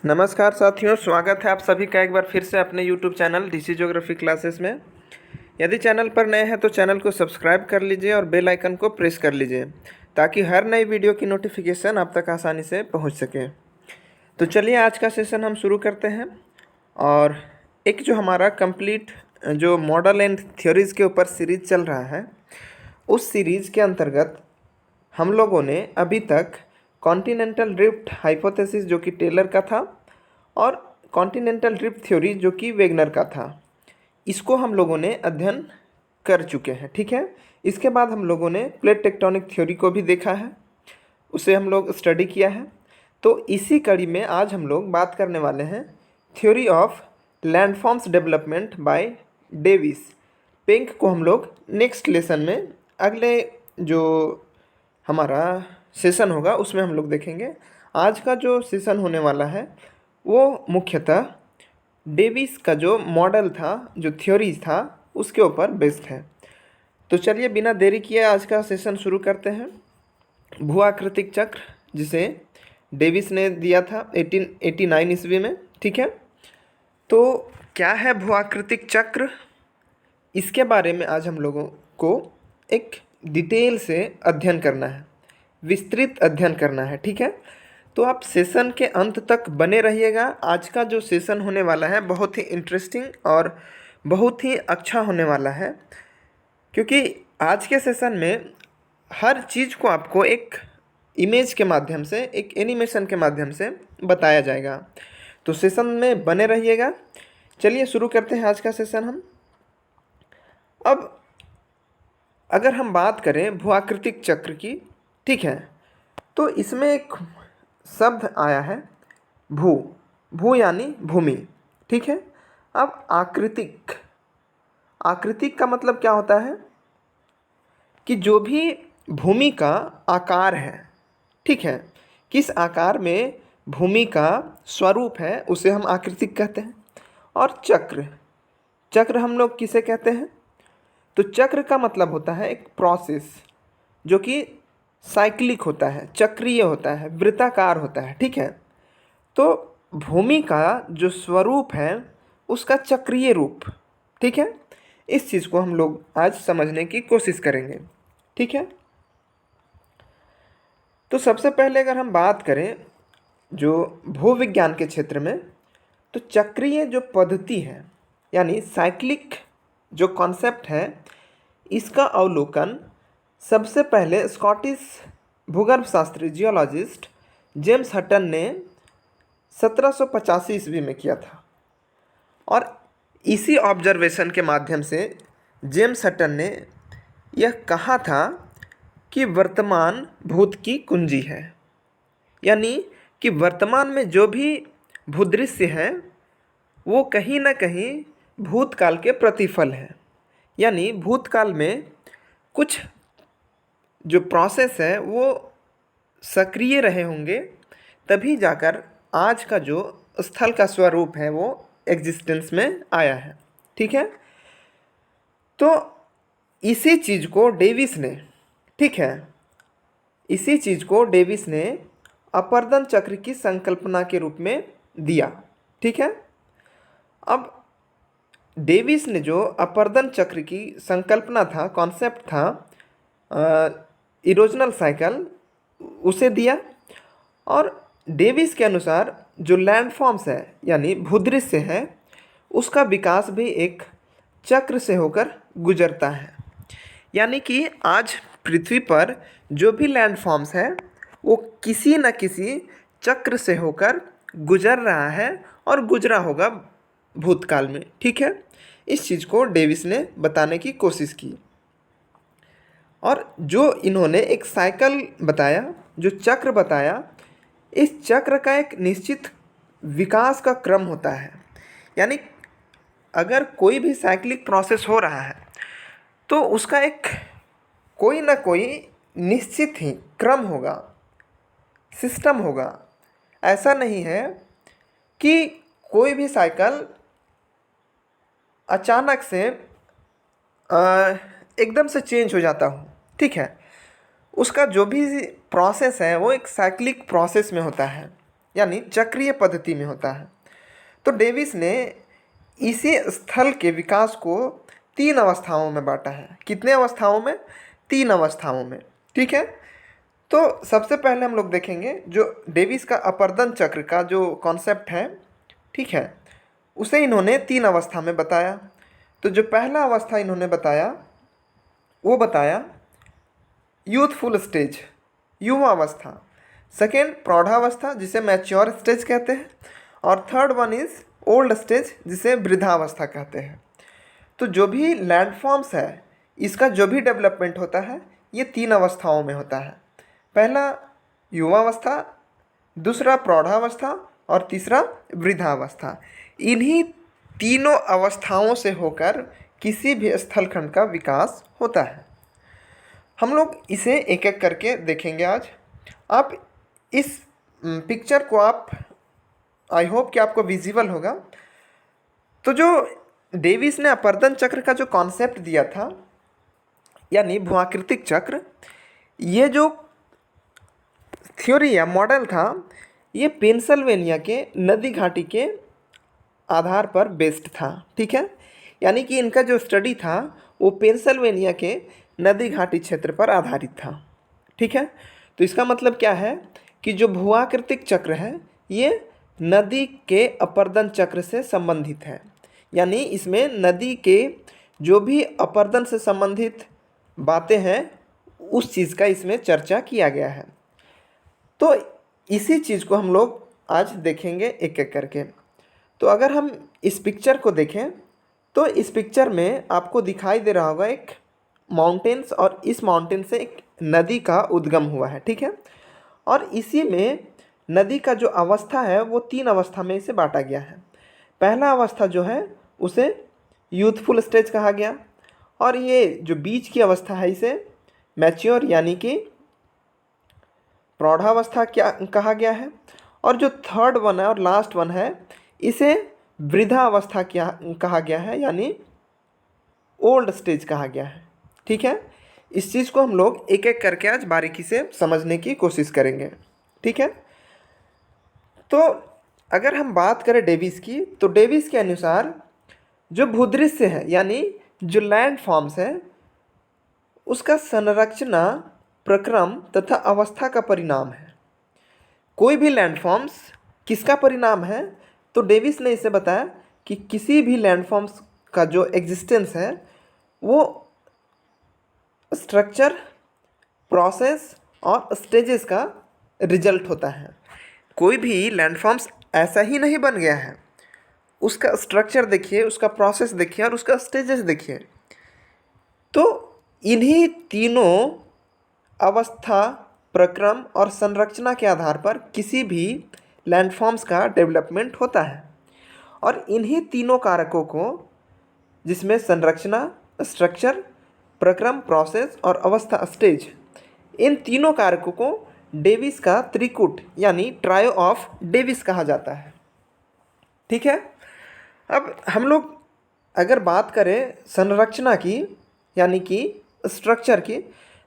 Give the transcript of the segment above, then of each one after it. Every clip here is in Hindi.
नमस्कार साथियों, स्वागत है आप सभी का एक बार फिर से अपने YouTube channel DC geography classes में। यदि चैनल पर नए हैं तो चैनल को सब्सक्राइब कर लीजिए और बेल आइकन को प्रेस कर लीजिए ताकि हर नई वीडियो की नोटिफिकेशन आप तक आसानी से पहुंच सके। तो चलिए आज का सेशन हम शुरू करते हैं। और एक जो हमारा कंप्लीट जो मॉडल एंड थ्योरीज़ के ऊपर सीरीज़ चल रहा है, उस सीरीज़ के अंतर्गत हम लोगों ने अभी तक कॉन्टिनेंटल ड्रिफ्ट हाइपोथेसिस जो कि टेलर का था और कॉन्टिनेंटल ड्रिफ्ट थ्योरी जो कि वेगनर का था, इसको हम लोगों ने अध्ययन कर चुके हैं। ठीक है, इसके बाद हम लोगों ने प्लेट टेक्टोनिक थ्योरी को भी देखा है, उसे हम लोग स्टडी किया है। तो इसी कड़ी में आज हम लोग बात करने वाले हैं theory of landforms development bye Davis. Penck को हम लोग नेक्स्ट लेसन में, अगले जो हमारा सेशन होगा उसमें हम लोग देखेंगे। आज का जो सेशन होने वाला है वो मुख्यतः डेविस का जो मॉडल था, जो थ्योरीज था, उसके ऊपर बेस्ड है। तो चलिए बिना देरी किए आज का सेशन शुरू करते हैं। भूआकृतिक चक्र, जिसे डेविस ने दिया था 1889 ईस्वी में। ठीक है, तो क्या है भूआकृतिक चक्र, इसके बारे में आज हम लोगों को एक डिटेल से अध्ययन करना है, विस्तृत अध्ययन करना है। ठीक है, तो आप सेशन के अंत तक बने रहिएगा। आज का जो सेशन होने वाला है बहुत ही इंटरेस्टिंग और बहुत ही अच्छा होने वाला है, क्योंकि आज के सेशन में हर चीज़ को आपको एक इमेज के माध्यम से, एक एनिमेशन के माध्यम से बताया जाएगा। तो सेशन में बने रहिएगा। चलिए शुरू करते हैं आज का सेशन हम। अब अगर हम बात करें भूआकृतिक चक्र की, ठीक है, तो इसमें एक शब्द आया है भू। भू यानी भूमि। ठीक है, अब आकृतिक, आकृतिक का मतलब क्या होता है कि जो भी भूमि का आकार है, ठीक है, किस आकार में भूमि का स्वरूप है उसे हम आकृतिक कहते हैं। और चक्र, चक्र हम लोग किसे कहते हैं? तो चक्र का मतलब होता है एक प्रोसेस जो कि साइक्लिक होता है, चक्रीय होता है, वृत्ताकार होता है। ठीक है, तो भूमि का जो स्वरूप है उसका चक्रीय रूप। ठीक है, इस चीज़ को हम लोग आज समझने की कोशिश करेंगे। ठीक है, तो सबसे पहले अगर हम बात करें जो भूविज्ञान के क्षेत्र में, तो चक्रीय जो पद्धति है यानी साइक्लिक जो कॉन्सेप्ट है, इसका अवलोकन सबसे पहले स्कॉटिश भूगर्भशास्त्री जियोलॉजिस्ट जेम्स हटन ने 1785 ईस्वी में किया था। और इसी ऑब्जर्वेशन के माध्यम से जेम्स हटन ने यह कहा था कि वर्तमान भूत की कुंजी है, यानी कि वर्तमान में जो भी भूदृश्य है वो कहीं ना कहीं भूतकाल के प्रतिफल है। यानी भूतकाल में कुछ जो प्रोसेस है वो सक्रिय रहे होंगे, तभी जाकर आज का जो स्थल का स्वरूप है वो एग्जिस्टेंस में आया है। ठीक है, तो इसी चीज़ को डेविस ने, ठीक है, इसी चीज़ को डेविस ने अपर्दन चक्र की संकल्पना के रूप में दिया। ठीक है, अब डेविस ने जो अपर्दन चक्र की संकल्पना था, कॉन्सेप्ट था, इरोजनल साइकिल, उसे दिया। और डेविस के अनुसार जो लैंडफॉर्म्स है यानी भूदृश्य है, उसका विकास भी एक चक्र से होकर गुजरता है। यानी कि आज पृथ्वी पर जो भी लैंडफॉर्म्स है वो किसी न किसी चक्र से होकर गुजर रहा है और गुजरा होगा भूतकाल में। ठीक है, इस चीज़ को डेविस ने बताने की कोशिश की। और जो इन्होंने एक साइकिल बताया, जो चक्र बताया, इस चक्र का एक निश्चित विकास का क्रम होता है। यानी अगर कोई भी साइक्लिक प्रोसेस हो रहा है तो उसका एक कोई ना कोई निश्चित ही क्रम होगा, सिस्टम होगा। ऐसा नहीं है कि कोई भी साइकिल अचानक से एकदम से चेंज हो जाता हो। ठीक है, उसका जो भी प्रोसेस है वो एक साइक्लिक प्रोसेस में होता है। यानी चक्रीय पद्धति में होता है। तो डेविस ने इसी स्थल के विकास को 3 अवस्थाओं में बांटा है। कितने अवस्थाओं में? 3 अवस्थाओं में। ठीक है। तो सबसे पहले हम लोग देखेंगे जो डेविस का अपर्दन चक्र का जो कॉन्सेप्ट है, ठीक है, उसे इन्होंने 3 अवस्था में बताया। तो जो पहला अवस्था इन्होंने बताया वो बताया यूथफुल स्टेज, युवा अवस्था। सेकेंड प्रौढ़ावस्था जिसे मैच्योर स्टेज कहते हैं, और third one is old stage जिसे वृद्धावस्था कहते हैं। तो जो भी लैंडफॉर्म्स है इसका जो भी डेवलपमेंट होता है ये 3 अवस्थाओं में होता है। पहला युवावस्था, दूसरा प्रौढ़ावस्था और तीसरा वृद्धावस्था। इन्हीं तीनों अवस्थाओं से होकर किसी भी स्थलखंड का विकास होता है। हम लोग इसे एक एक करके देखेंगे आज। आप इस पिक्चर को आई होप कि आपको विजिबल होगा। तो जो डेविस ने अपर्दन चक्र का जो कॉन्सेप्ट दिया था यानी भूआकृतिक चक्र, ये जो थ्योरी या मॉडल था ये पेंसिल्वेनिया के नदी घाटी के आधार पर बेस्ड था। ठीक है। यानी कि इनका जो स्टडी था वो पेंसिल्वेनिया के नदी घाटी क्षेत्र पर आधारित था। ठीक है। तो इसका मतलब क्या है कि जो भूआकृतिक चक्र है ये नदी के अपर्दन चक्र से संबंधित है। यानी इसमें नदी के जो भी अपर्दन से संबंधित बातें हैं उस चीज़ का इसमें चर्चा किया गया है। तो इसी चीज़ को हम लोग आज देखेंगे एक एक करके। तो अगर हम इस पिक्चर को देखें तो इस पिक्चर में आपको दिखाई दे रहा होगा एक माउंटेन्स, और इस माउंटेन से एक नदी का उद्गम हुआ है। ठीक है। और इसी में नदी का जो अवस्था है वो 3 अवस्था में इसे बांटा गया है। पहला अवस्था जो है उसे यूथफुल स्टेज कहा गया, और ये जो बीच की अवस्था है इसे मैच्योर यानी कि प्रौढ़ावस्था क्या कहा गया है, और जो थर्ड वन है और लास्ट वन है इसे वृद्धावस्था क्या कहा गया है यानी ओल्ड स्टेज कहा गया है। ठीक है। इस चीज़ को हम लोग एक एक करके आज बारीकी से समझने की कोशिश करेंगे। ठीक है। तो अगर हम बात करें डेविस की, तो डेविस के अनुसार जो भूदृश्य है यानी जो लैंड फॉर्म्स है उसका संरचना, प्रक्रम तथा अवस्था का परिणाम है। कोई भी लैंडफॉर्म्स किसका परिणाम है? तो डेविस ने इसे बताया कि किसी भी लैंडफॉर्म्स का जो एग्जिस्टेंस है वो स्ट्रक्चर, प्रोसेस और स्टेजेस का रिजल्ट होता है। कोई भी लैंडफॉर्म्स ऐसा ही नहीं बन गया है, उसका स्ट्रक्चर देखिए, उसका प्रोसेस देखिए और उसका स्टेजेस देखिए। तो इन्हीं तीनों अवस्था, प्रक्रम और संरचना के आधार पर किसी भी लैंडफॉर्म्स का डेवलपमेंट होता है। और इन्हीं तीनों कारकों को, जिसमें संरचना, स्ट्रक्चर, प्रक्रम, प्रोसेस और अवस्था, स्टेज, इन तीनों कारकों को डेविस का त्रिकूट यानी ट्रायो ऑफ डेविस कहा जाता है। ठीक है। अब हम लोग अगर बात करें संरचना की यानी कि स्ट्रक्चर की,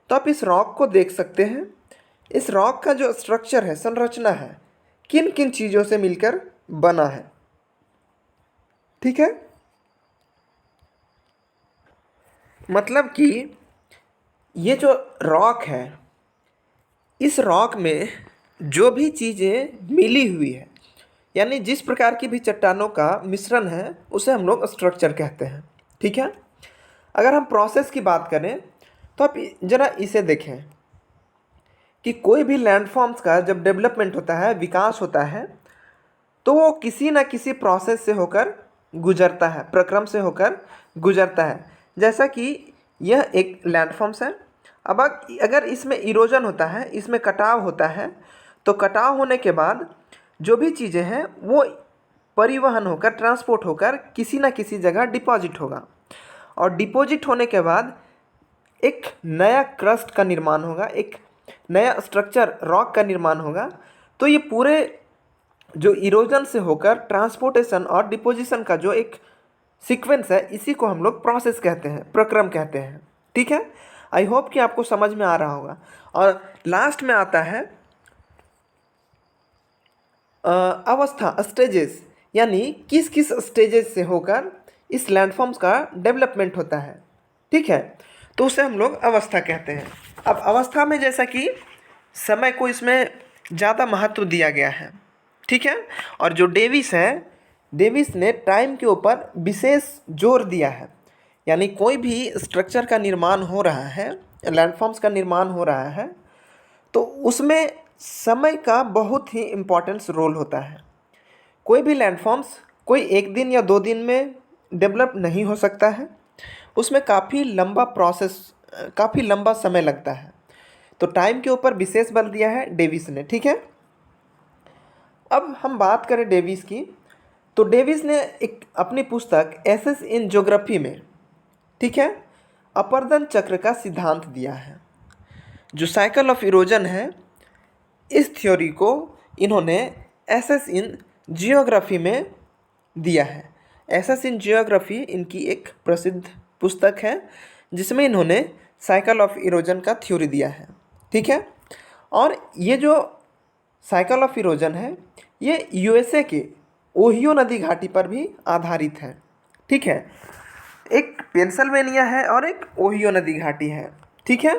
तो आप इस रॉक को देख सकते हैं। इस रॉक का जो स्ट्रक्चर है, संरचना है, किन किन चीज़ों से मिलकर बना है। ठीक है। मतलब कि ये जो रॉक है, इस रॉक में जो भी चीज़ें मिली हुई है यानी जिस प्रकार की भी चट्टानों का मिश्रण है उसे हम लोग स्ट्रक्चर कहते हैं। ठीक है। अगर हम प्रोसेस की बात करें तो आप ज़रा इसे देखें कि कोई भी लैंडफॉर्म्स का जब डेवलपमेंट होता है, विकास होता है, तो वो किसी न किसी प्रोसेस से होकर गुजरता है, प्रक्रम से होकर गुजरता है। जैसा कि यह एक लैंडफॉर्म्स है। अब अगर इसमें इरोजन होता है, इसमें कटाव होता है, तो कटाव होने के बाद जो भी चीज़ें हैं वो परिवहन होकर, ट्रांसपोर्ट होकर किसी न किसी जगह डिपॉजिट होगा, और डिपॉजिट होने के बाद एक नया क्रस्ट का निर्माण होगा, एक नया स्ट्रक्चर रॉक का निर्माण होगा। तो ये पूरे जो इरोजन से होकर ट्रांसपोर्टेशन और डिपोजिशन का जो एक सीक्वेंस है, इसी को हम लोग प्रोसेस कहते हैं, प्रक्रम कहते हैं। ठीक है। आई होप कि आपको समझ में आ रहा होगा। और लास्ट में आता है अवस्था स्टेजेस, यानी किस किस स्टेजेस से होकर इस लैंडफॉर्म्स का डेवलपमेंट होता है। ठीक है, तो उसे हम लोग अवस्था कहते हैं। अब अवस्था में जैसा कि समय को इसमें ज़्यादा महत्व दिया गया है। ठीक है, और जो डेविस है, डेविस ने टाइम के ऊपर विशेष जोर दिया है। यानी कोई भी स्ट्रक्चर का निर्माण हो रहा है, लैंडफॉर्म्स का निर्माण हो रहा है, तो उसमें समय का बहुत ही इम्पोर्टेंस रोल होता है। कोई भी लैंडफॉर्म्स कोई एक दिन या 2 दिन में डेवलप नहीं हो सकता है, उसमें काफ़ी लंबा प्रोसेस, काफ़ी लंबा समय लगता है। तो टाइम के ऊपर विशेष बल दिया है डेविस ने। ठीक है, अब हम बात करें डेविस की, तो डेविस ने एक अपनी पुस्तक एसेस इन ज्योग्राफी में, ठीक है, अपर्दन चक्र का सिद्धांत दिया है। जो साइकिल ऑफ इरोजन है, इस थ्योरी को इन्होंने एसेस इन जियोग्राफी में दिया है। एसेस इन जियोग्राफी इनकी एक प्रसिद्ध पुस्तक है, जिसमें इन्होंने साइकिल ऑफ इरोजन का थ्योरी दिया है। ठीक है, और ये जो साइकिल ऑफ इरोजन है, ये यूएसए के ओहियो नदी घाटी पर भी आधारित है। ठीक है, एक पेंसिल्वेनिया है और एक ओहियो नदी घाटी है। ठीक है,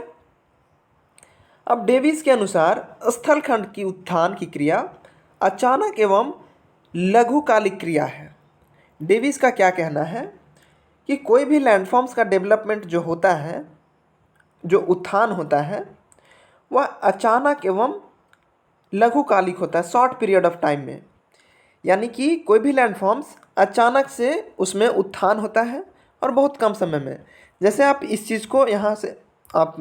अब डेविस के अनुसार स्थलखंड की उत्थान की क्रिया अचानक एवं लघुकालिक क्रिया है। डेविस का क्या कहना है कि कोई भी लैंडफॉर्म्स का डेवलपमेंट जो होता है, जो उत्थान होता है, वह अचानक एवं लघुकालिक होता है, शॉर्ट पीरियड ऑफ टाइम में। यानी कि कोई भी लैंडफॉर्म्स अचानक से उसमें उत्थान होता है और बहुत कम समय में। जैसे आप इस चीज़ को यहाँ से आप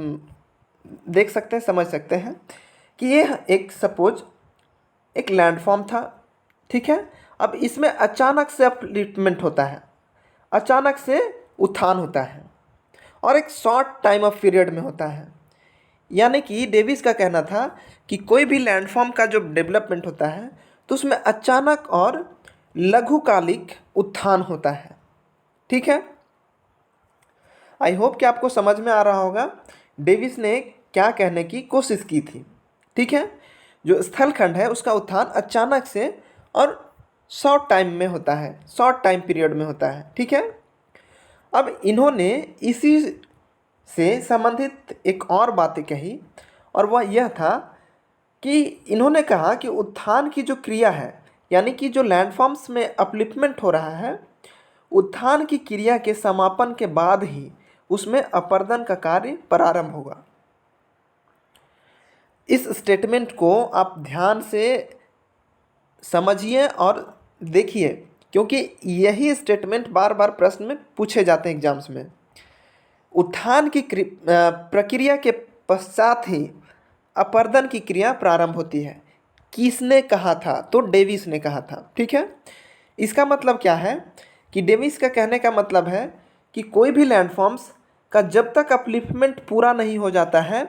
देख सकते हैं, समझ सकते हैं कि ये एक सपोज एक लैंडफॉर्म था। ठीक है, अब इसमें अचानक से अपलिफ्टमेंट होता है, अचानक से उत्थान होता है और एक शॉर्ट टाइम ऑफ पीरियड में होता है। यानी कि डेविस का कहना था कि कोई भी लैंडफॉर्म का जो डेवलपमेंट होता है, तो उसमें अचानक और लघुकालिक उत्थान होता है। ठीक है, आई होप कि आपको समझ में आ रहा होगा डेविस ने क्या कहने की कोशिश की थी। ठीक है, जो स्थलखंड है उसका उत्थान अचानक से और शॉर्ट टाइम में होता है, शॉर्ट टाइम पीरियड में होता है। ठीक है, अब इन्होंने इसी से संबंधित एक और बातें कही, और वह यह था कि इन्होंने कहा कि उत्थान की जो क्रिया है, यानी कि जो लैंडफॉर्म्स में अपलिफ्टमेंट हो रहा है, उत्थान की क्रिया के समापन के बाद ही उसमें अपर्दन का कार्य प्रारंभ होगा। इस स्टेटमेंट को आप ध्यान से समझिए और देखिए, क्योंकि यही स्टेटमेंट बार बार प्रश्न में पूछे जाते हैं एग्जाम्स में। उत्थान की प्रक्रिया के पश्चात ही अपर्दन की क्रिया प्रारंभ होती है। किसने कहा था? तो डेविस ने कहा था। ठीक है, इसका मतलब क्या है कि डेविस का कहने का मतलब है कि कोई भी लैंडफॉर्म्स का जब तक अपलिफ्टमेंट पूरा नहीं हो जाता है,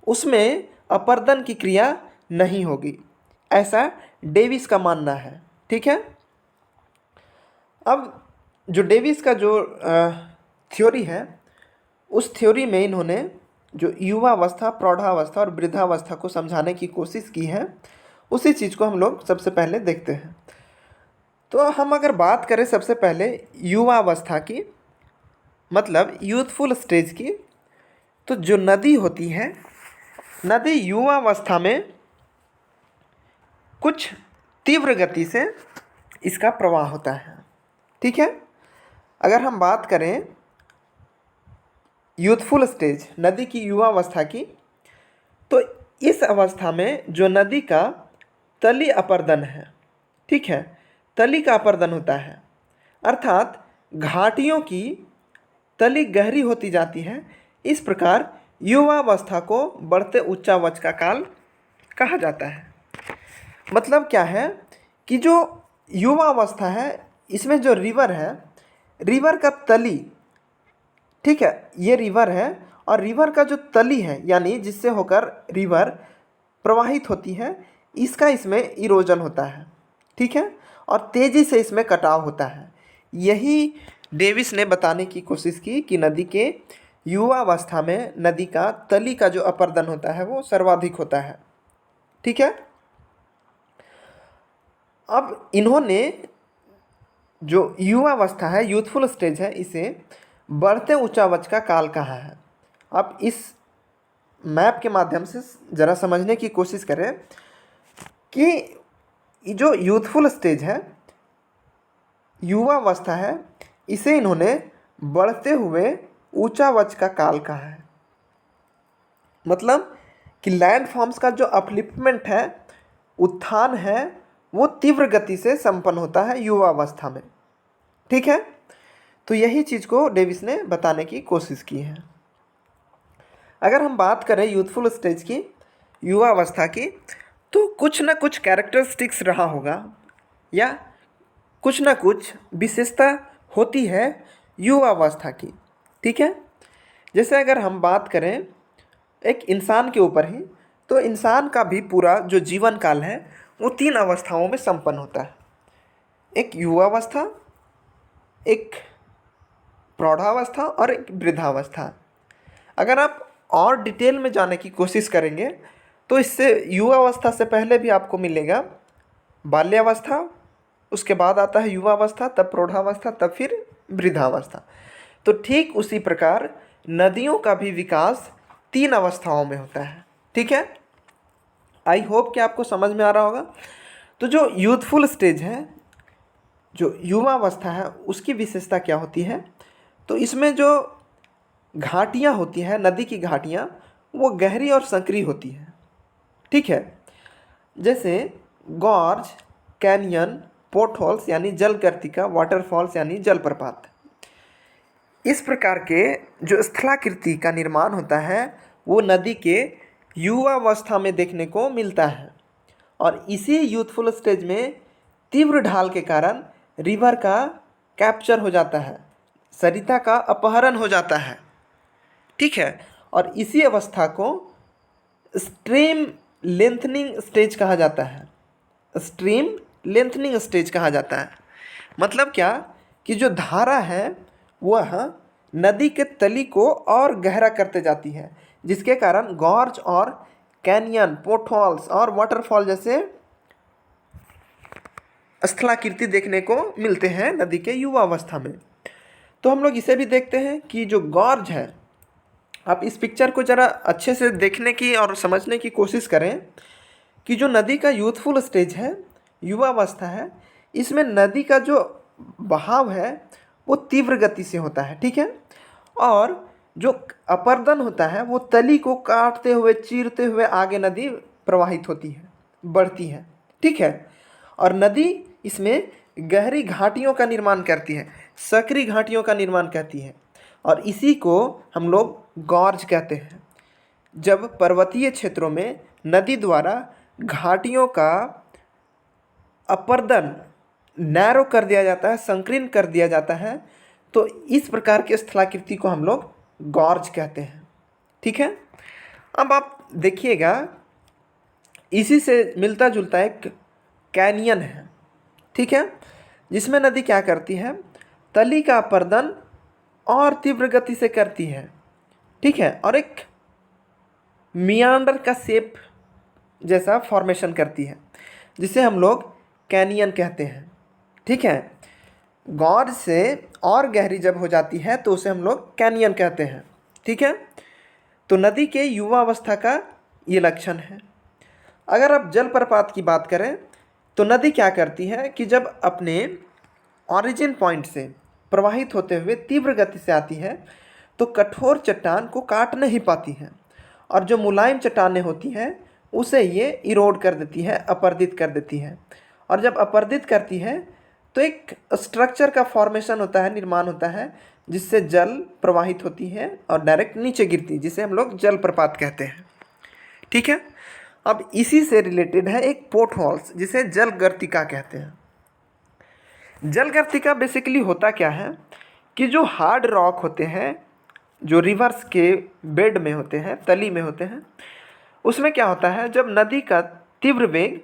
उसमें अपर्दन की क्रिया नहीं होगी, ऐसा डेविस का मानना है। ठीक है, अब जो डेविस का जो थ्योरी है, उस थ्योरी में इन्होंने जो युवावस्था, प्रौढ़ावस्था और वृद्धावस्था को समझाने की कोशिश की है, उसी चीज़ को हम लोग सबसे पहले देखते हैं। तो हम अगर बात करें सबसे पहले युवावस्था की, मतलब यूथफुल स्टेज की, तो जो नदी होती है, नदी युवावस्था में कुछ तीव्र गति से इसका प्रवाह होता है। ठीक है, अगर हम बात करें यूथफुल स्टेज, नदी की युवावस्था की, तो इस अवस्था में जो नदी का तली अपर्दन है, ठीक है, तली का अपर्दन होता है, अर्थात घाटियों की तली गहरी होती जाती है। इस प्रकार युवावस्था को बढ़ते उच्चावच का काल कहा जाता है। मतलब क्या है कि जो युवावस्था है, इसमें जो रिवर है, रिवर का तली, ठीक है, ये रिवर है, और रिवर का जो तली है, यानी जिससे होकर रिवर प्रवाहित होती है, इसका इसमें इरोजन होता है। ठीक है, और तेज़ी से इसमें कटाव होता है। यही डेविस ने बताने की कोशिश की कि नदी के युवावस्था में नदी का तली का जो अपर्दन होता है वो सर्वाधिक होता है। ठीक है, अब इन्होंने जो युवावस्था है, यूथफुल स्टेज है, इसे बढ़ते ऊंचावच का काल कहा है। अब इस मैप के माध्यम से ज़रा समझने की कोशिश करें कि जो यूथफुल स्टेज है, युवावस्था है, इसे इन्होंने बढ़ते हुए ऊंचावच का काल कहा है। मतलब कि लैंड फॉर्म्स का जो अपलिफ्टमेंट है, उत्थान है, वो तीव्र गति से संपन्न होता है युवावस्था में। ठीक है, तो यही चीज़ को डेविस ने बताने की कोशिश की है। अगर हम बात करें यूथफुल स्टेज की, युवावस्था की, तो कुछ ना कुछ कैरेक्टरिस्टिक्स रहा होगा या कुछ ना कुछ विशेषता होती है युवावस्था की। ठीक है, जैसे अगर हम बात करें एक इंसान के ऊपर ही, तो इंसान का भी पूरा जो जीवन काल है वो 3 अवस्थाओं में संपन्न होता है। एक युवावस्था, एक प्रौढ़ावस्था और एक वृद्धावस्था। अगर आप और डिटेल में जाने की कोशिश करेंगे तो इससे युवावस्था से पहले भी आपको मिलेगा बाल्यावस्था, उसके बाद आता है युवावस्था, तब प्रौढ़ावस्था, तब फिर वृद्धावस्था। तो ठीक उसी प्रकार नदियों का भी विकास 3 अवस्थाओं में होता है। ठीक है, आई होप कि आपको समझ में आ रहा होगा। तो जो यूथफुल स्टेज है, जो युवावस्था है, उसकी विशेषता क्या होती है? तो इसमें जो घाटियाँ होती हैं, नदी की घाटियाँ, वो गहरी और संकरी होती हैं। ठीक है, जैसे गॉर्ज, कैनियन, पोर्टहोल्स यानी जलगर्तिका, वाटरफॉल्स यानी जलप्रपात। इस प्रकार के जो स्थलाकृति का निर्माण होता है वो नदी के युवावस्था में देखने को मिलता है, और इसी यूथफुल स्टेज में तीव्र ढाल के कारण रिवर का कैप्चर हो जाता है, सरिता का अपहरण हो जाता है। ठीक है, और इसी अवस्था को स्ट्रीम लेंथनिंग स्टेज कहा जाता है। स्ट्रीम लेंथनिंग स्टेज कहा जाता है। मतलब क्या कि जो धारा है वह नदी के तली को और गहरा करते जाती है, जिसके कारण गॉर्ज और कैनियन, पोर्टहोल्स और वाटरफॉल जैसे स्थलाकृति देखने को मिलते हैं नदी के युवावस्था में। तो हम लोग इसे भी देखते हैं कि जो गॉर्ज है, आप इस पिक्चर को ज़रा अच्छे से देखने की और समझने की कोशिश करें कि जो नदी का यूथफुल स्टेज है, युवावस्था है, इसमें नदी का जो बहाव है वो तीव्र गति से होता है। ठीक है, और जो अपर्दन होता है वो तली को काटते हुए, चीरते हुए आगे नदी प्रवाहित होती है, बढ़ती है। ठीक है, और नदी इसमें गहरी घाटियों का निर्माण करती है, सकरी घाटियों का निर्माण करती है, और इसी को हम लोग गॉर्ज कहते हैं। जब पर्वतीय क्षेत्रों में नदी द्वारा घाटियों का अपर्दन, नैरो कर दिया जाता है, संकीर्ण कर दिया जाता है, तो इस प्रकार की स्थलाकृति को हम लोग गॉर्ज कहते हैं। ठीक है, अब आप देखिएगा इसी से मिलता जुलता एक कैनियन है। ठीक है, जिसमें नदी क्या करती है, तली का अपर्दन और तीव्र गति से करती है। ठीक है, और एक मियांडर का शेप जैसा फॉर्मेशन करती है, जिसे हम लोग कैनियन कहते हैं। ठीक है, गॉर्ज से और गहरी जब हो जाती है तो उसे हम लोग कैनियन कहते हैं। ठीक है, तो नदी के युवावस्था का ये लक्षण है। अगर आप जलप्रपात की बात करें तो नदी क्या करती है कि जब अपने ऑरिजिन पॉइंट से प्रवाहित होते हुए तीव्र गति से आती है तो कठोर चट्टान को काट नहीं पाती है, और जो मुलायम चट्टानें होती हैं उसे ये इरोड कर देती है, अपर्दित कर देती है। और जब अपर्दित करती है तो एक स्ट्रक्चर का फॉर्मेशन होता है, निर्माण होता है, जिससे जल प्रवाहित होती है और डायरेक्ट नीचे गिरती है, जिसे हम लोग जलप्रपात कहते हैं। ठीक है, अब इसी से रिलेटेड है एक पोर्ट हॉल्स, जिसे जलगर्तिका कहते हैं। जलगर्तिका बेसिकली होता क्या है कि जो हार्ड रॉक होते हैं, जो रिवर्स के बेड में होते हैं, तली में होते हैं, उसमें क्या होता है, जब नदी का तीव्र वेग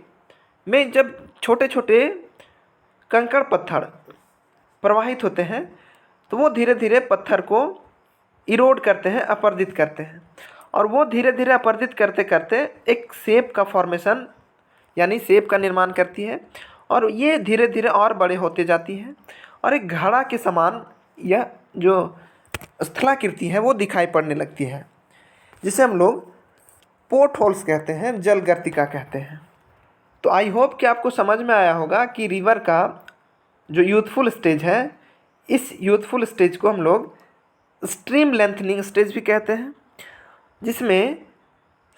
में जब छोटे छोटे कंकड़ पत्थर प्रवाहित होते हैं तो वो धीरे धीरे पत्थर को इरोड करते हैं, अपर्दित करते हैं, और वो धीरे धीरे अपर्दित करते करते एक शेप का फॉर्मेशन यानी शेप का निर्माण करती है, और ये धीरे धीरे और बड़े होते जाती हैं और एक घड़ा के समान यह जो स्थलाकृति है वो दिखाई पड़ने लगती है, जिसे हम लोग पोर्ट होल्स कहते हैं, जल गर्तिका कहते हैं। तो आई होप कि आपको समझ में आया होगा कि रिवर का जो यूथफुल स्टेज है, इस यूथफुल स्टेज को हम लोग स्ट्रीम लेंथनिंग स्टेज भी कहते हैं, जिसमें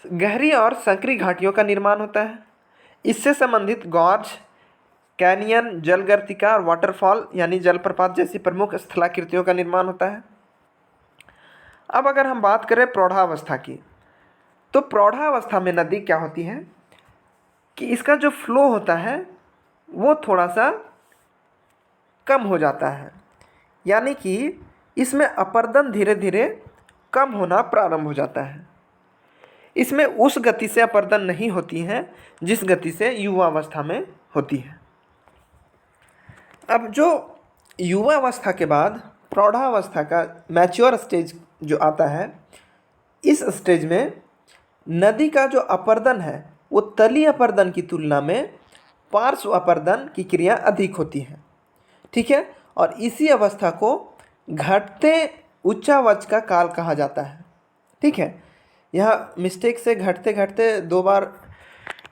गहरी और संकरी घाटियों का निर्माण होता है। इससे संबंधित गॉर्ज, कैनियन, जलगर्तिका और वाटरफॉल यानी जलप्रपात जैसी प्रमुख स्थलाकृतियों का निर्माण होता है। अब अगर हम बात करें प्रौढ़ावस्था की, तो प्रौढ़ावस्था में नदी क्या होती है कि इसका जो फ्लो होता है वो थोड़ा सा कम हो जाता है, यानी कि इसमें अपर्दन धीरे धीरे कम होना प्रारंभ हो जाता है। इसमें उस गति से अपर्दन नहीं होती है जिस गति से युवावस्था में होती है। अब जो युवावस्था के बाद प्रौढ़ावस्था का मैच्योर स्टेज जो आता है, इस स्टेज में नदी का जो अपर्दन है वो तलीय अपर्दन की तुलना में पार्श्व अपर्दन की क्रिया अधिक होती है, ठीक है। और इसी अवस्था को घटते उच्चावच का काल कहा जाता है, ठीक है। यह मिस्टेक से घटते घटते 2 बार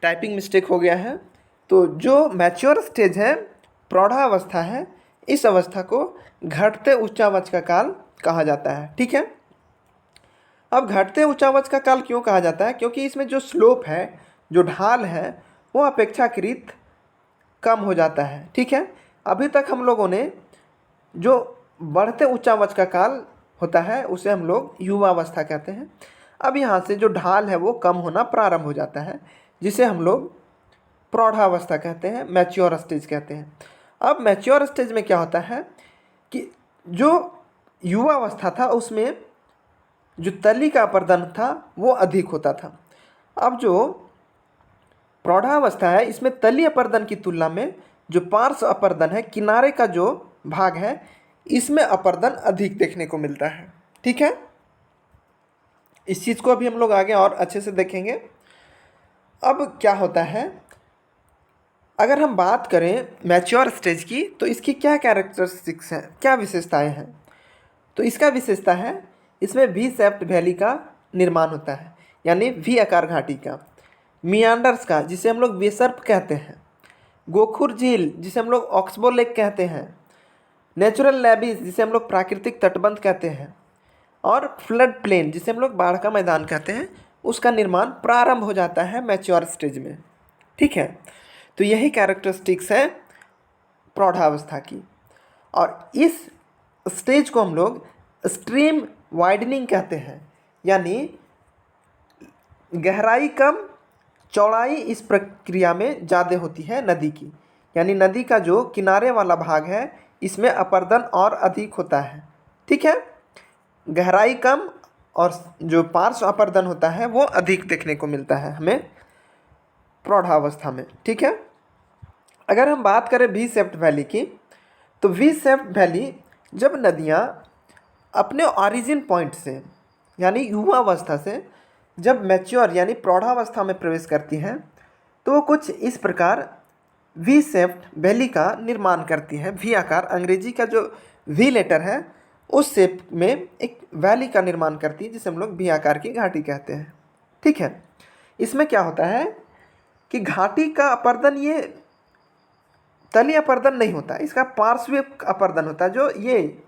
टाइपिंग मिस्टेक हो गया है। तो जो मैच्योर स्टेज है, प्रौढ़ावस्था है, इस अवस्था को घटते उच्चावच का काल कहा जाता है, ठीक है। अब घटते उच्चावच का काल क्यों कहा जाता है? क्योंकि इसमें जो स्लोप है, जो ढाल है, वो अपेक्षाकृत कम हो जाता है, ठीक है। अभी तक हम लोगों ने जो बढ़ते उच्चावच का काल होता है उसे हम लोग युवावस्था कहते हैं। अब यहाँ से जो ढाल है वो कम होना प्रारंभ हो जाता है, जिसे हम लोग प्रौढ़ावस्था कहते हैं, मैच्योर स्टेज कहते हैं। अब मैच्योर स्टेज में क्या होता है कि जो युवावस्था था उसमें जो तली का अपर्दन था वो अधिक होता था। अब जो प्रौढ़ावस्था है, इसमें तली अपर्दन की तुलना में जो पार्श्व अपर्दन है, किनारे का जो भाग है, इसमें अपर्दन अधिक देखने को मिलता है, ठीक है। इस चीज़ को अभी हम लोग आगे और अच्छे से देखेंगे। अब क्या होता है, अगर हम बात करें मैच्योर स्टेज की, तो इसकी क्या कैरेक्टरिस्टिक्स हैं, क्या विशेषताएं हैं? तो इसका विशेषता है, इसमें वी शेप्ड वैली का निर्माण होता है, यानी वी आकार घाटी का, मियांडर्स का जिसे हम लोग वेसर्प कहते हैं, गोखुर झील जिसे हम लोग ऑक्सबो लेक कहते हैं, नेचुरल लेवीज जिसे हम लोग प्राकृतिक तटबंध कहते हैं, और फ्लड प्लेन जिसे हम लोग बाढ़ का मैदान कहते हैं, उसका निर्माण प्रारंभ हो जाता है मैच्योर स्टेज में, ठीक है। तो यही कैरेक्टरिस्टिक्स है प्रौढ़ावस्था की। और इस स्टेज को हम लोग स्ट्रीम वाइडनिंग कहते हैं, यानी गहराई कम, चौड़ाई इस प्रक्रिया में ज़्यादा होती है नदी की, यानी नदी का जो किनारे वाला भाग है इसमें अपर्दन और अधिक होता है, ठीक है। गहराई कम और जो पार्श्व अपर्दन होता है वो अधिक देखने को मिलता है हमें प्रौढ़ावस्था में, ठीक है। अगर हम बात करें वी शेप्ड वैली की, तो वी शेप्ड वैली जब नदियाँ अपने ऑरिजिन पॉइंट से यानी युवावस्था से जब मैच्योर यानी प्रौढ़ावस्था में प्रवेश करती हैं, तो वो कुछ इस प्रकार वी शेप्ड वैली का निर्माण करती है। वी आकार, अंग्रेजी का जो वी लेटर है उस शेप में एक वैली का निर्माण करती है, जिसे हम लोग वी आकार की घाटी कहते हैं, ठीक है। इसमें क्या होता है कि घाटी का अपर्दन ये तलीय अपर्दन नहीं होता, इसका पार्श्विक अपर्दन होता है। जो ये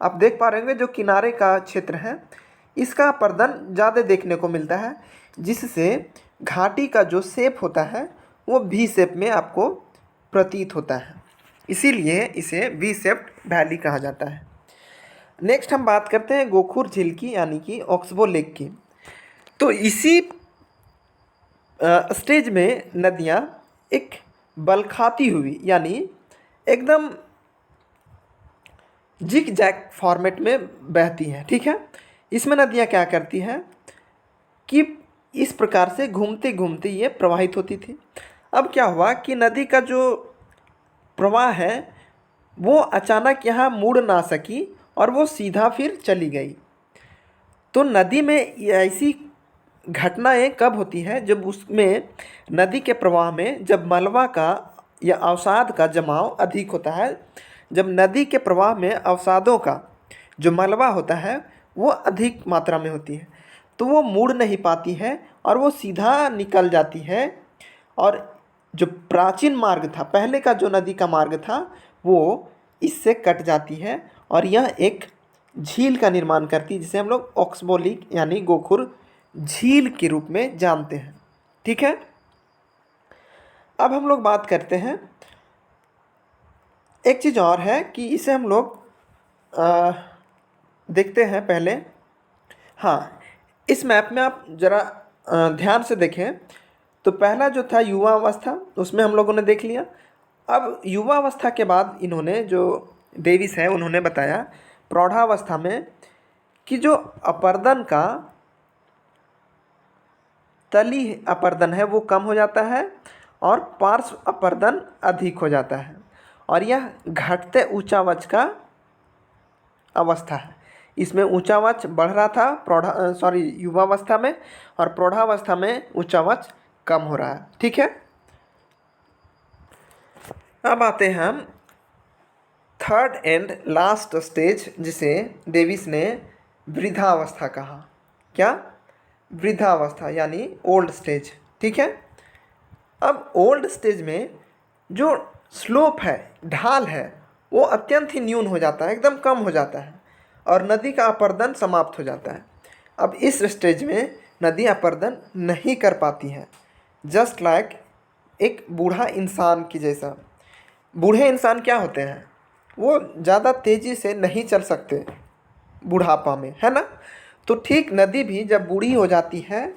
आप देख पा रहे होंगे जो किनारे का क्षेत्र है, इसका अपर्दन ज़्यादा देखने को मिलता है, जिससे घाटी का जो शेप होता है वो वी शेप में आपको प्रतीत होता है, इसीलिए इसे वी शेप्ड वैली कहा जाता है। नेक्स्ट हम बात करते हैं गोखुर झील की, यानी कि ऑक्सबो लेक की। तो इसी स्टेज में नदियाँ एक बलखाती हुई यानी एकदम जिग जैग फॉर्मेट में बहती हैं, ठीक है। इसमें नदियाँ क्या करती हैं कि इस प्रकार से घूमते घूमते ये प्रवाहित होती थी। अब क्या हुआ कि नदी का जो प्रवाह है वो अचानक यहाँ मुड़ ना सकी और वो सीधा फिर चली गई। तो नदी में ऐसी घटनाएं कब होती हैं, जब उसमें नदी के प्रवाह में जब मलबा का या अवसाद का जमाव अधिक होता है। जब नदी के प्रवाह में अवसादों का जो मलबा होता है वो अधिक मात्रा में होती है तो वो मुड़ नहीं पाती है और वो सीधा निकल जाती है। और जो प्राचीन मार्ग था, पहले का जो नदी का मार्ग था, वो इससे कट जाती है और यह एक झील का निर्माण करती है जिसे हम लोग ऑक्सबोली यानी गोखुर झील के रूप में जानते हैं। ठीक है, अब हम लोग बात करते हैं, एक चीज़ और है कि इसे हम लोग देखते हैं पहले। हाँ, इस मैप में आप ज़रा ध्यान से देखें तो पहला जो था युवा अवस्था, उसमें हम लोगों ने देख लिया। अब युवा अवस्था के बाद इन्होंने, जो डेविस है, उन्होंने बताया प्रौढ़ावस्था में कि जो अपर्दन का तली अपर्दन है वो कम हो जाता है और पार्श्व अपर्दन अधिक हो जाता है और यह घटते ऊंचावच का अवस्था है। इसमें ऊंचावच बढ़ रहा था युवावस्था में, और प्रौढ़ावस्था में ऊंचावच कम हो रहा है। ठीक है, अब आते हैं हम थर्ड एंड लास्ट स्टेज, जिसे डेविस ने वृद्धावस्था कहा। क्या? वृद्धावस्था यानी ओल्ड स्टेज। ठीक है, अब ओल्ड स्टेज में जो स्लोप है, ढाल है, वो अत्यंत ही न्यून हो जाता है, एकदम कम हो जाता है और नदी का अपर्दन समाप्त हो जाता है। अब इस स्टेज में नदी अपर्दन नहीं कर पाती है, जस्ट लाइक एक बूढ़ा इंसान की जैसा। बूढ़े इंसान क्या होते हैं? वो ज़्यादा तेज़ी से नहीं चल सकते बुढ़ापा में, है ना। तो ठीक नदी भी जब बूढ़ी हो जाती है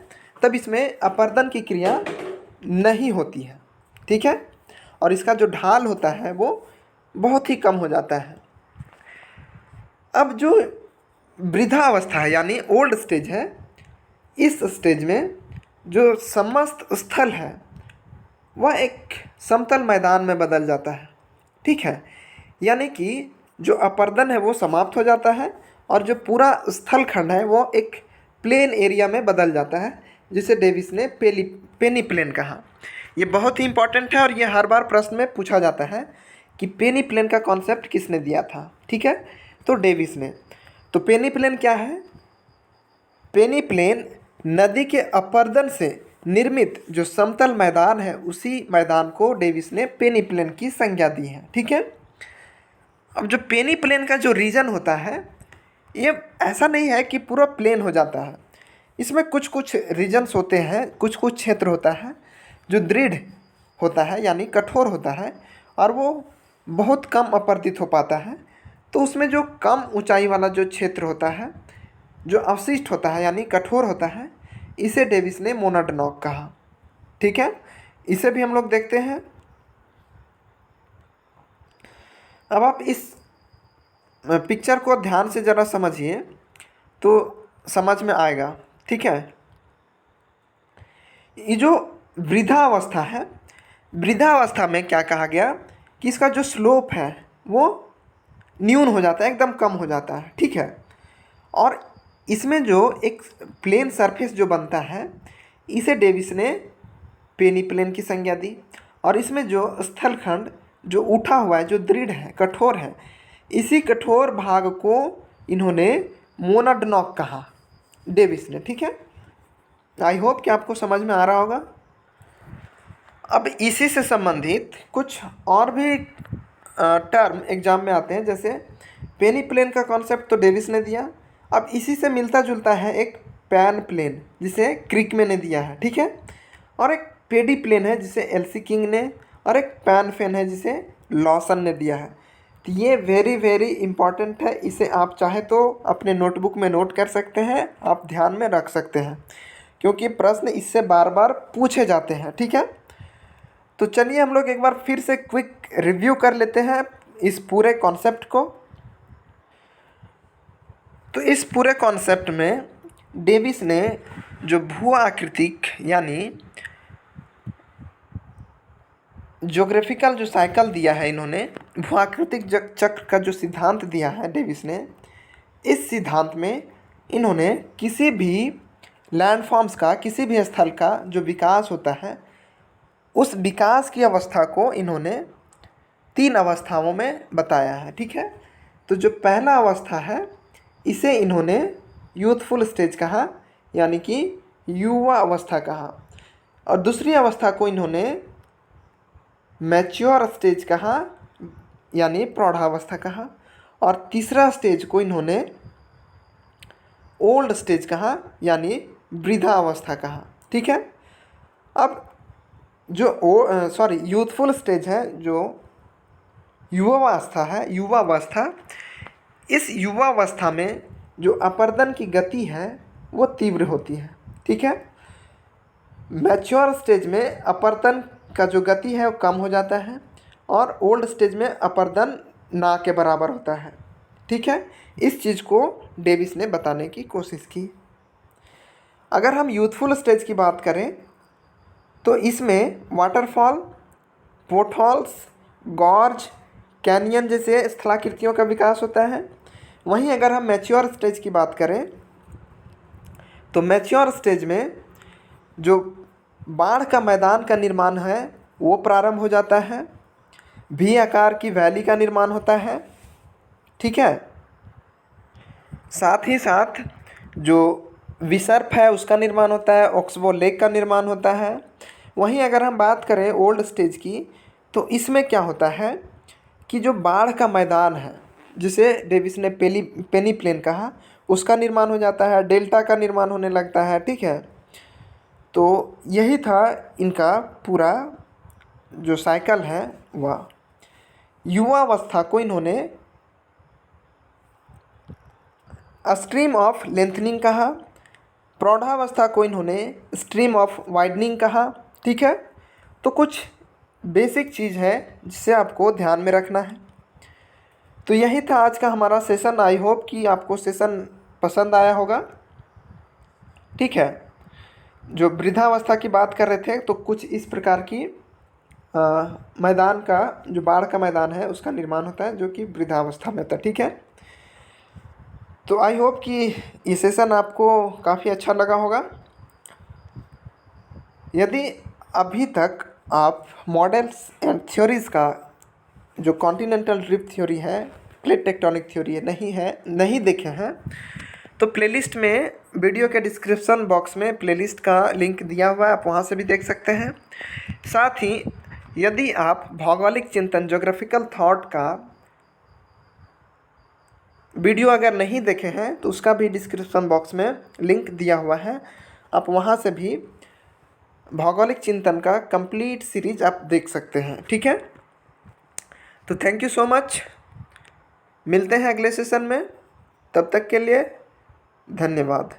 तब इसमें अपर्दन की क्रिया नहीं होती है। ठीक है, और इसका जो ढाल होता है वो बहुत ही कम हो जाता है। अब जो वृद्धावस्था है यानी ओल्ड स्टेज है, इस स्टेज में जो समस्त स्थल है वह एक समतल मैदान में बदल जाता है। ठीक है, यानी कि जो अपर्दन है वो समाप्त हो जाता है और जो पूरा स्थल खंड है वो एक प्लेन एरिया में बदल जाता है, जिसे डेविस ने पेनी प्लेन कहा। ये बहुत ही इंपॉर्टेंट है और ये हर बार प्रश्न में पूछा जाता है कि पेनी प्लेन का कॉन्सेप्ट किसने दिया था। ठीक है, तो डेविस ने। तो पेनी प्लेन क्या है? पेनी प्लेन नदी के अपर्दन से निर्मित जो समतल मैदान है, उसी मैदान को डेविस ने पेनी प्लेन की संज्ञा दी है। ठीक है, अब जो पेनी प्लेन का जो रीजन होता है, ये ऐसा नहीं है कि पूरा प्लेन हो जाता है। इसमें कुछ कुछ रीजन्स होते हैं, कुछ कुछ क्षेत्र होता है जो दृढ़ होता है यानी कठोर होता है और वो बहुत कम अपर्दित हो पाता है। तो उसमें जो कम ऊंचाई वाला जो क्षेत्र होता है, जो अवशिष्ट होता है यानी कठोर होता है, इसे डेविस ने मोनाडनॉक कहा। ठीक है, इसे भी हम लोग देखते हैं। अब आप इस पिक्चर को ध्यान से ज़रा समझिए तो समझ में आएगा। ठीक है, ये जो वृद्धावस्था है, वृद्धावस्था में क्या कहा गया कि इसका जो स्लोप है वो न्यून हो जाता है, एकदम कम हो जाता है। ठीक है, और इसमें जो एक प्लेन सरफेस जो बनता है, इसे डेविस ने पेनी प्लेन की संज्ञा दी। और इसमें जो स्थलखंड जो उठा हुआ है, जो दृढ़ है, कठोर है, इसी कठोर भाग को इन्होंने मोनाडनॉक कहा डेविस ने। ठीक है, आई होप कि आपको समझ में आ रहा होगा। अब इसी से संबंधित कुछ और भी टर्म एग्जाम में आते हैं, जैसे पेनी प्लेन का कॉन्सेप्ट तो डेविस ने दिया। अब इसी से मिलता जुलता है एक पैन प्लेन जिसे क्रिकमे ने दिया है। ठीक है, और एक पेडी प्लेन है जिसे एलसी किंग ने, और एक पैन फेन है जिसे लॉसन ने दिया है। तो ये वेरी वेरी इंपॉर्टेंट है, इसे आप चाहे तो अपने नोटबुक में नोट कर सकते हैं, आप ध्यान में रख सकते हैं, क्योंकि प्रश्न इससे बार बार पूछे जाते हैं। ठीक है, तो चलिए हम लोग एक बार फिर से क्विक रिव्यू कर लेते हैं इस पूरे कॉन्सेप्ट को। तो इस पूरे कॉन्सेप्ट में डेविस ने जो भू आकृतिक यानी ज्योग्राफिकल जो साइकिल दिया है, इन्होंने भू आकृतिक चक्र का जो सिद्धांत दिया है डेविस ने, इस सिद्धांत में इन्होंने किसी भी लैंडफॉर्म्स का, किसी भी स्थल का जो विकास होता है उस विकास की अवस्था को इन्होंने 3 अवस्थाओं में बताया है। ठीक है, तो जो पहला अवस्था है इसे इन्होंने यूथफुल स्टेज कहा, यानी कि युवा अवस्था कहा, और दूसरी अवस्था को इन्होंने मैच्योर स्टेज कहा, यानी प्रौढ़ावस्था कहा, और तीसरा स्टेज को इन्होंने ओल्ड स्टेज कहा, यानी वृद्धावस्था कहा। ठीक है, अब जो यूथफुल स्टेज है, जो युवावस्था है, युवावस्था, इस युवावस्था में जो अपर्दन की गति है वो तीव्र होती है। ठीक है, मैच्योर स्टेज में अपर्दन का जो गति है वो कम हो जाता है, और ओल्ड स्टेज में अपर्दन ना के बराबर होता है। ठीक है, इस चीज़ को डेविस ने बताने की कोशिश की। अगर हम यूथफुल स्टेज की बात करें तो इसमें वाटरफॉल, पोर्टहॉल्स, गॉर्ज, कैनियन जैसे स्थलाकृतियों का विकास होता है। वहीं अगर हम मैच्योर स्टेज की बात करें तो मैच्योर स्टेज में जो बाढ़ का मैदान का निर्माण है वो प्रारंभ हो जाता है, भी आकार की वैली का निर्माण होता है। ठीक है, साथ ही साथ जो विसर्प है उसका निर्माण होता है, ऑक्सबो लेक का निर्माण होता है। वहीं अगर हम बात करें ओल्ड स्टेज की तो इसमें क्या होता है कि जो बाढ़ का मैदान है, जिसे डेविस ने पेनी प्लेन कहा, उसका निर्माण हो जाता है, डेल्टा का निर्माण होने लगता है। ठीक है, तो यही था इनका पूरा जो साइकिल है वह। युवावस्था को इन्होंने स्ट्रीम ऑफ लेंथनिंग कहा, प्रौढ़ावस्था को इन्होंने स्ट्रीम ऑफ वाइडनिंग कहा। ठीक है, तो कुछ बेसिक चीज़ है जिसे आपको ध्यान में रखना है। तो यही था आज का हमारा सेशन। आई होप कि आपको सेशन पसंद आया होगा। ठीक है, जो वृद्धावस्था की बात कर रहे थे तो कुछ इस प्रकार की मैदान का, जो बाढ़ का मैदान है उसका निर्माण होता है, जो कि वृद्धावस्था में होता है। ठीक है, तो आई होप कि ये सेशन आपको काफ़ी अच्छा लगा होगा। यदि अभी तक आप मॉडल्स एंड थ्योरीज़ का जो कॉन्टिनेंटल ड्रिफ्ट थ्योरी है, प्लेट टेक्टोनिक थ्योरी नहीं देखे हैं, तो प्लेलिस्ट में वीडियो के डिस्क्रिप्शन बॉक्स में प्लेलिस्ट का लिंक दिया हुआ है, आप वहाँ से भी देख सकते हैं। साथ ही यदि आप भौगोलिक चिंतन, ज्योग्राफिकल थॉट का वीडियो अगर नहीं देखे हैं तो उसका भी डिस्क्रिप्शन बॉक्स में लिंक दिया हुआ है, आप वहाँ से भी भौगोलिक चिंतन का कंप्लीट सीरीज आप देख सकते हैं। ठीक है, तो थैंक यू सो मच। मिलते हैं अगले सेशन में, तब तक के लिए धन्यवाद।